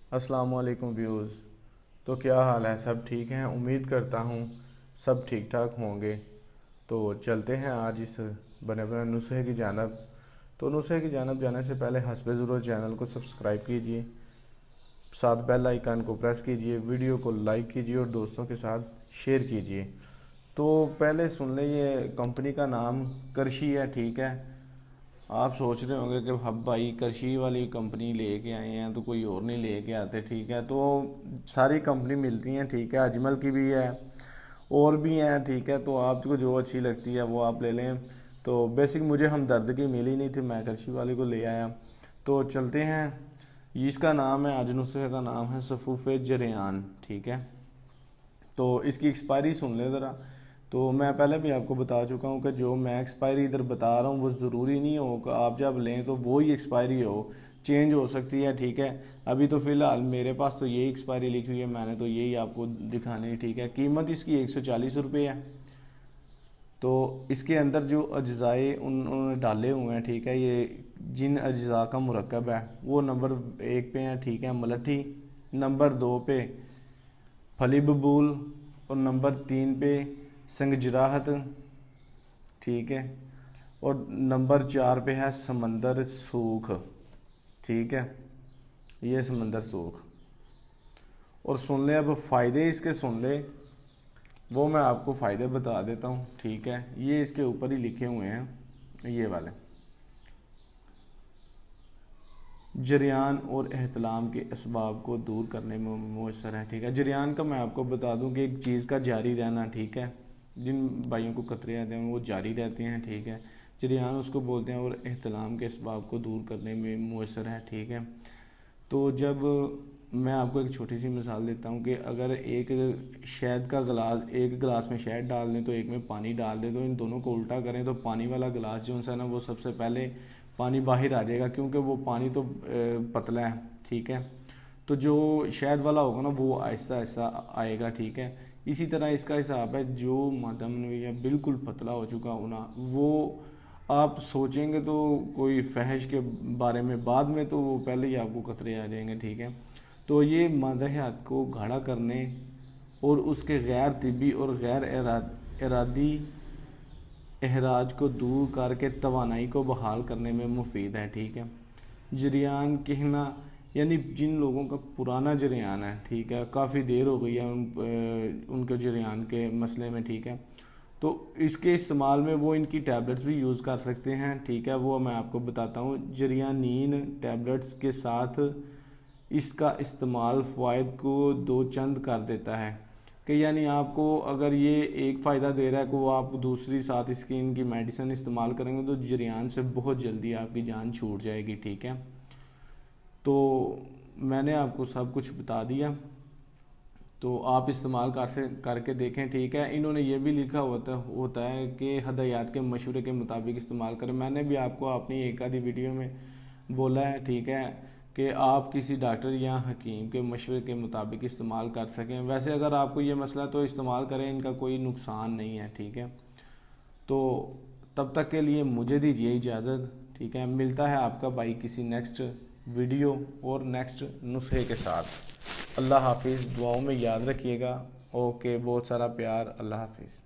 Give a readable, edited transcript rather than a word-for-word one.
अस्सलाम वालेकुम व्यूज़। तो क्या हाल है? सब ठीक हैं? उम्मीद करता हूँ सब ठीक ठाक होंगे। तो चलते हैं आज इस बने बने नुस्खे की जानब। तो नुस्खे की जानब जाने से पहले हस्बे ज़रूरत चैनल को सब्सक्राइब कीजिए, साथ बेल आइकन को प्रेस कीजिए, वीडियो को लाइक कीजिए और दोस्तों के साथ शेयर कीजिए। तो पहले सुन लें, ये कंपनी का नाम करशी है, ठीक है। आप सोच रहे होंगे कि हम भाई कृषि वाली कंपनी लेके आए हैं तो कोई और नहीं लेके आते, ठीक है। तो सारी कंपनी मिलती हैं, ठीक है। अजमल की भी है और भी हैं, ठीक है। तो आपको जो अच्छी लगती है वो आप ले लें। तो बेसिक मुझे हमदर्द की मिली नहीं थी, मैं कृषि वाले को ले आया। तो चलते हैं। इसका नाम है, आज नुस्खे का नाम है सफ़ूफ़े जरियान, ठीक है। तो इसकी एक्सपायरी सुन लें ज़रा। तो मैं पहले भी आपको बता चुका हूँ कि जो मैं एक्सपायरी इधर बता रहा हूँ वो ज़रूरी नहीं हो कि आप जब लें तो वो ही एक्सपायरी हो, चेंज हो सकती है, ठीक है। अभी तो फ़िलहाल मेरे पास तो यही एक्सपायरी लिखी हुई है, मैंने तो यही आपको दिखानी है, ठीक है। कीमत इसकी 140 रुपये है। तो इसके अंदर जो अज्ज़ाए उन्होंने डाले हुए हैं, ठीक है, ये जिन अज्ज़ा का मुरक्कब है वो नंबर 1 पे है, ठीक है, मलठी। नंबर 2 पे फली बबूल और नंबर 3 पे संगजराहत, ठीक है। और नंबर 4 पे है समंदर सूख, ठीक है। ये समंदर सूख। और सुन ले अब फ़ायदे इसके, सुन ले, वो मैं आपको फ़ायदे बता देता हूँ, ठीक है। ये इसके ऊपर ही लिखे हुए हैं, ये वाले। जरियान और एहतलाम के असबाब को दूर करने में मौसर है, ठीक है। जरियान का मैं आपको बता दूं कि एक चीज़ का जारी रहना, ठीक है। जिन भाइयों को कतरे आते हैं वो जारी रहते हैं, ठीक है। जरियान उसको बोलते हैं और एहतलाम के असबाब को दूर करने में मौसर है, ठीक है। तो जब मैं आपको एक छोटी सी मिसाल देता हूँ कि अगर एक शहद का गिलास, एक गिलास में शहद डाल दें तो एक में पानी डाल दें, तो इन दोनों को उल्टा करें तो पानी वाला गिलास जो है ना वो सबसे पहले पानी बाहर आ जाएगा, क्योंकि वो पानी तो पतला है, ठीक है। तो जो शहद वाला होगा ना वो आहिस्ता आहिस्ता आएगा, ठीक है। इसी तरह इसका हिसाब है, जो मादम या बिल्कुल पतला हो चुका होना वो आप सोचेंगे तो कोई फहश के बारे में बाद में, तो वो पहले ही आपको खतरे आ जाएंगे, ठीक है। तो ये मादहियात को गाढ़ा करने और उसके गैर तिब्बी और गैर इरादी अहराज को दूर करके तवानाई को बहाल करने में मुफीद है, ठीक है। जरियान कहना यानी जिन लोगों का पुराना जरियान है, ठीक है, काफ़ी देर हो गई है उनके जरियान के मसले में, ठीक है। तो इसके इस्तेमाल में वो इनकी टैबलेट्स भी यूज़ कर सकते हैं, ठीक है। वो मैं आपको बताता हूँ। जरियानीन टैबलेट्स के साथ इसका इस्तेमाल फ़वाद को दो चंद कर देता है, कि यानी आपको अगर ये एक फ़ायदा दे रहा है कि वो आप दूसरी साथ इसकी इनकी मेडिसिन इस्तेमाल करेंगे तो जरियान से बहुत जल्दी आपकी जान छूट जाएगी, ठीक है। तो मैंने आपको सब कुछ बता दिया, तो आप इस्तेमाल करके देखें, ठीक है। इन्होंने ये भी लिखा होता है कि हदायत के मशवरे के मुताबिक इस्तेमाल करें। मैंने भी आपको अपनी एक आधी वीडियो में बोला है, ठीक है, कि आप किसी डॉक्टर या हकीम के मशवरे के मुताबिक इस्तेमाल कर सकें। वैसे अगर आपको ये मसला तो इस्तेमाल करें, इनका कोई नुकसान नहीं है, ठीक है। तो तब तक के लिए मुझे दीजिए इजाज़त, ठीक है। मिलता है आपका भाई किसी नेक्स्ट वीडियो और नेक्स्ट नुस्खे के साथ। अल्लाह हाफिज़। दुआओं में याद रखिएगा। ओके, बहुत सारा प्यार। अल्लाह हाफिज़।